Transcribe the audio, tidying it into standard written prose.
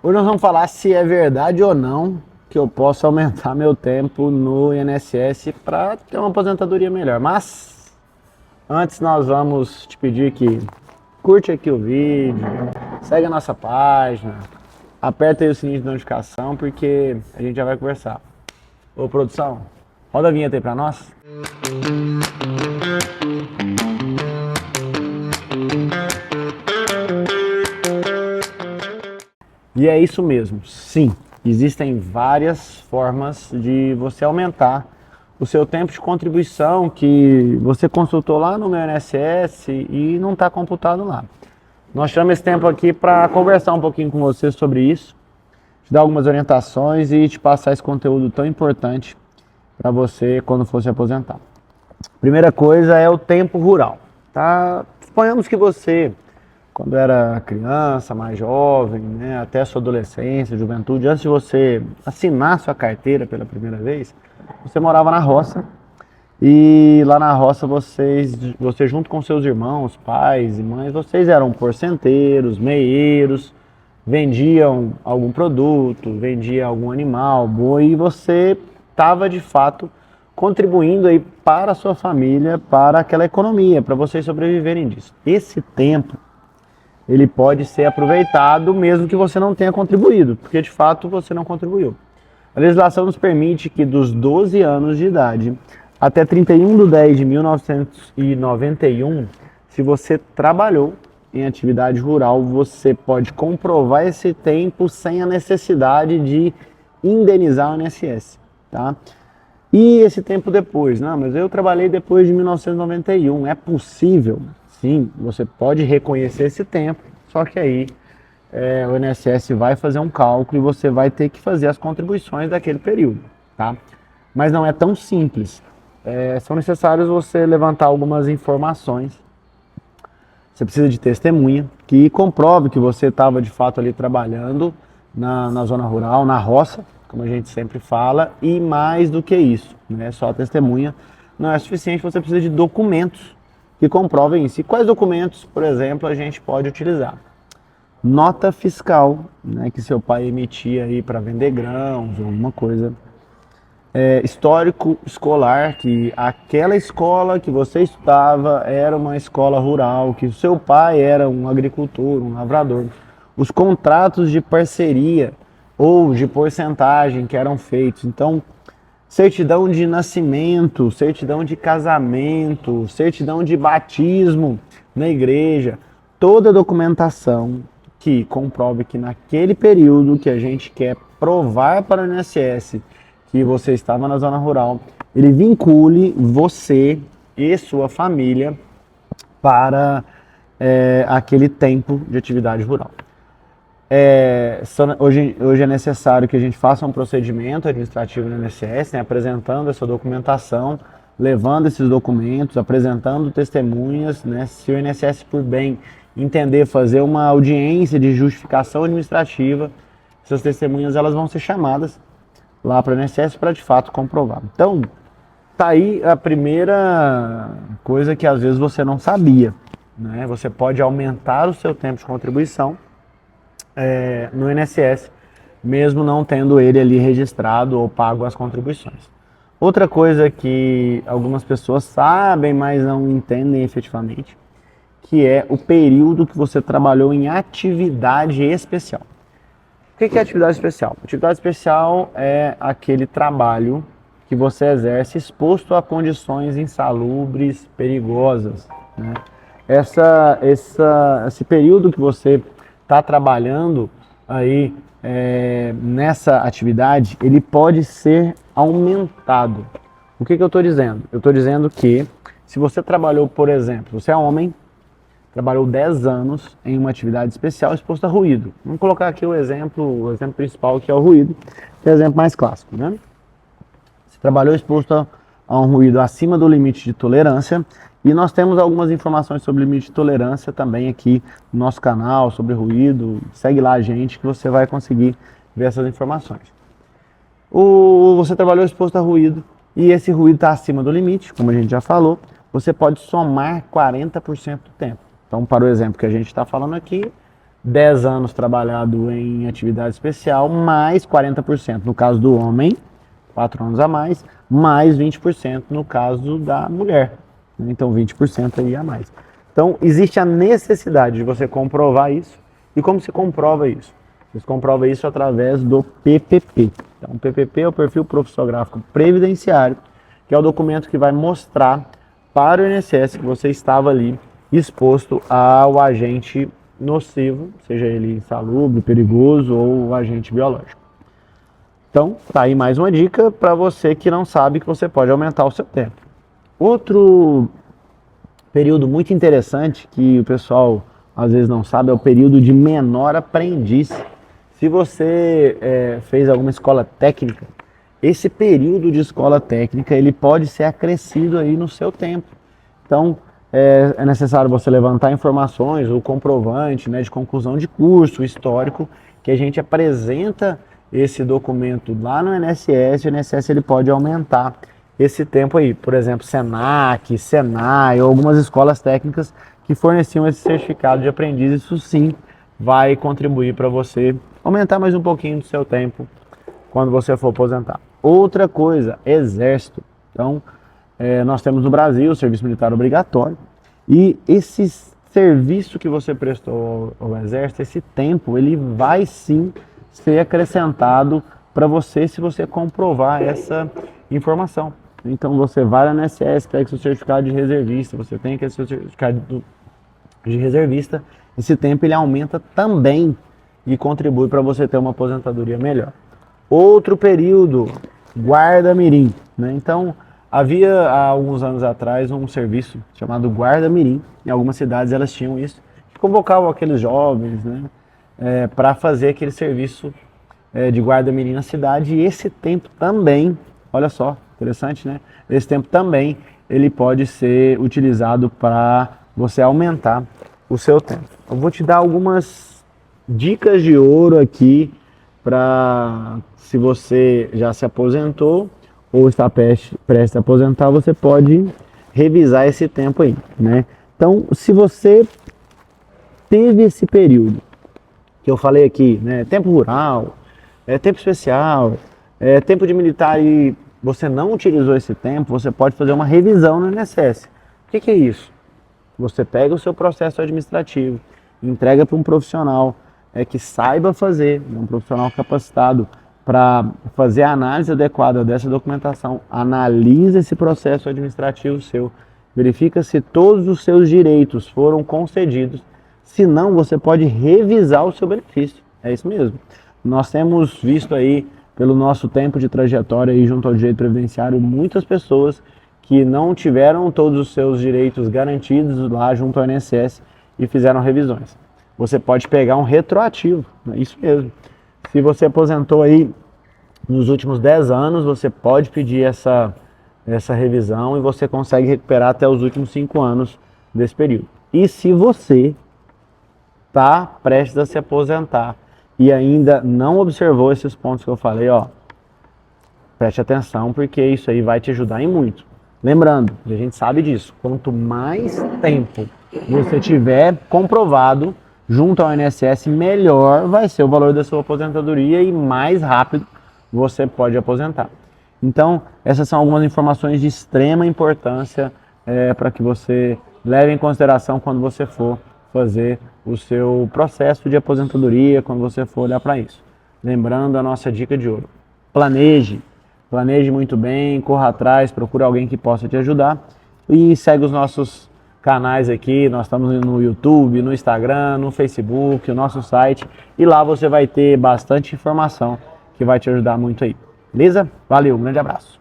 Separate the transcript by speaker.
Speaker 1: Hoje nós vamos falar se é verdade ou não que eu posso aumentar meu tempo no INSS para ter uma aposentadoria melhor. Mas antes nós vamos te pedir que curte aqui o vídeo, segue a nossa página, aperta aí o sininho de notificação porque a gente já vai conversar. Ô produção, roda a vinheta aí para nós. E é isso mesmo, sim, existem várias formas de você aumentar o seu tempo de contribuição que você consultou lá no meu INSS e não está computado lá. Nós chamamos esse tempo aqui para conversar um pouquinho com você sobre isso, te dar algumas orientações e te passar esse conteúdo tão importante para você quando for se aposentar. Primeira coisa é o tempo rural, tá? Suponhamos que você, quando era criança, mais jovem, né, até a sua adolescência, juventude, antes de você assinar sua carteira pela primeira vez, você morava na roça e lá na roça você junto com seus irmãos, pais e mães, vocês eram porcenteiros, meeiros, vendiam algum produto, vendia algum animal, boi, e você estava de fato contribuindo aí para a sua família, para aquela economia, para vocês sobreviverem disso. Esse tempo ele pode ser aproveitado mesmo que você não tenha contribuído, porque de fato você não contribuiu. A legislação nos permite que dos 12 anos de idade até 31/10/1991, se você trabalhou em atividade rural, você pode comprovar esse tempo sem a necessidade de indenizar o INSS, tá? E esse tempo depois? Não, mas eu trabalhei depois de 1991, é possível? Sim, você pode reconhecer esse tempo, só que aí o INSS vai fazer um cálculo e você vai ter que fazer as contribuições daquele período, tá? Mas não é tão simples. São necessários você levantar algumas informações. Você precisa de testemunha que comprove que você estava de fato ali trabalhando na zona rural, na roça, como a gente sempre fala, e mais do que isso, né? Só a testemunha não é suficiente, você precisa de documentos que comprovem isso. E quais documentos, por exemplo, a gente pode utilizar? Nota fiscal, né, que seu pai emitia aí para vender grãos ou alguma coisa. Histórico escolar, que aquela escola que você estudava era uma escola rural, que o seu pai era um agricultor, um lavrador. Os contratos de parceria ou de porcentagem que eram feitos. Então, certidão de nascimento, certidão de casamento, certidão de batismo na igreja, toda documentação que comprove que naquele período que a gente quer provar para o INSS que você estava na zona rural, ele vincule você e sua família para aquele tempo de atividade rural. Hoje é necessário que a gente faça um procedimento administrativo no INSS, né, apresentando essa documentação, levando esses documentos, apresentando testemunhas, né, se o INSS por bem entender fazer uma audiência de justificação administrativa, essas testemunhas elas vão ser chamadas lá para o INSS para de fato comprovar. Então, tá aí a primeira coisa que às vezes você não sabia, né? Você pode aumentar o seu tempo de contribuição no INSS, mesmo não tendo ele ali registrado ou pago as contribuições. Outra coisa que algumas pessoas sabem, mas não entendem efetivamente, que é o período que você trabalhou em atividade especial. O que é atividade especial? Atividade especial é aquele trabalho que você exerce exposto a condições insalubres, perigosas, né? Esse período que você está trabalhando aí nessa atividade, ele pode ser aumentado. O que eu estou dizendo? Eu estou dizendo que se você trabalhou, por exemplo, você é homem, trabalhou 10 anos em uma atividade especial exposta a ruído. Vamos colocar aqui o exemplo principal, que é o ruído, que é o exemplo mais clássico, né? Você trabalhou exposto a um ruído acima do limite de tolerância, e nós temos algumas informações sobre limite de tolerância também aqui no nosso canal, sobre ruído. Segue lá a gente que você vai conseguir ver essas informações. Você trabalhou exposto a ruído, e esse ruído está acima do limite, como a gente já falou, você pode somar 40% do tempo. Então, para o exemplo que a gente está falando aqui, 10 anos trabalhado em atividade especial, mais 40% no caso do homem, 4 anos a mais 20% no caso da mulher. Então 20% aí a mais. Então existe a necessidade de você comprovar isso. E como se comprova isso? Você comprova isso através do PPP. Então o PPP é o Perfil Profissográfico Previdenciário, que é o documento que vai mostrar para o INSS que você estava ali exposto ao agente nocivo, seja ele insalubre, perigoso ou agente biológico. Então, tá aí mais uma dica para você que não sabe que você pode aumentar o seu tempo. Outro período muito interessante que o pessoal às vezes não sabe é o período de menor aprendiz. Se você fez alguma escola técnica, esse período de escola técnica ele pode ser acrescido aí no seu tempo. Então, é necessário você levantar informações, o comprovante, né, de conclusão de curso, histórico, que a gente apresenta esse documento lá no INSS, o INSS ele pode aumentar esse tempo aí. Por exemplo, Senac, Senai ou algumas escolas técnicas que forneciam esse certificado de aprendiz, isso sim vai contribuir para você aumentar mais um pouquinho do seu tempo quando você for aposentar. Outra coisa, exército. Então, nós temos no Brasil o serviço militar obrigatório e esse serviço que você prestou ao exército, esse tempo, ele vai sim ser acrescentado para você se você comprovar essa informação. Então você vai na INSS, pega seu certificado de reservista, você tem aquele seu certificado de reservista, esse tempo ele aumenta também e contribui para você ter uma aposentadoria melhor. Outro período, guarda-mirim, né? Então, havia há alguns anos atrás um serviço chamado guarda-mirim, em algumas cidades elas tinham isso, que convocavam aqueles jovens, né, para fazer aquele serviço de guarda-mirim na cidade, e esse tempo também, olha só, interessante, né? Esse tempo também ele pode ser utilizado para você aumentar o seu tempo. Eu vou te dar algumas dicas de ouro aqui para, se você já se aposentou ou está prestes a aposentar, você pode revisar esse tempo aí, né? Então, se você teve esse período que eu falei aqui, né, tempo rural, tempo especial, tempo de militar e você não utilizou esse tempo, você pode fazer uma revisão no INSS. O que é isso? Você pega o seu processo administrativo, entrega para um profissional que saiba fazer, um profissional capacitado para fazer a análise adequada dessa documentação, analisa esse processo administrativo seu, verifica se todos os seus direitos foram concedidos, se não, você pode revisar o seu benefício. É isso mesmo. Nós temos visto aí, pelo nosso tempo de trajetória aí junto ao direito previdenciário, muitas pessoas que não tiveram todos os seus direitos garantidos lá junto ao INSS e fizeram revisões. Você pode pegar um retroativo, é isso mesmo. Se você aposentou aí nos últimos 10 anos, você pode pedir essa revisão e você consegue recuperar até os últimos 5 anos desse período. E se você está prestes a se aposentar e ainda não observou esses pontos que eu falei, ó, preste atenção porque isso aí vai te ajudar em muito. Lembrando, a gente sabe disso, quanto mais tempo você tiver comprovado junto ao INSS, melhor vai ser o valor da sua aposentadoria e mais rápido você pode aposentar. Então, essas são algumas informações de extrema importância para que você leve em consideração quando você for fazer o seu processo de aposentadoria, quando você for olhar para isso. Lembrando a nossa dica de ouro. Planeje muito bem, corra atrás, procure alguém que possa te ajudar e segue os nossos canais aqui, nós estamos no YouTube, no Instagram, no Facebook, o nosso site e lá você vai ter bastante informação que vai te ajudar muito aí. Beleza? Valeu, um grande abraço.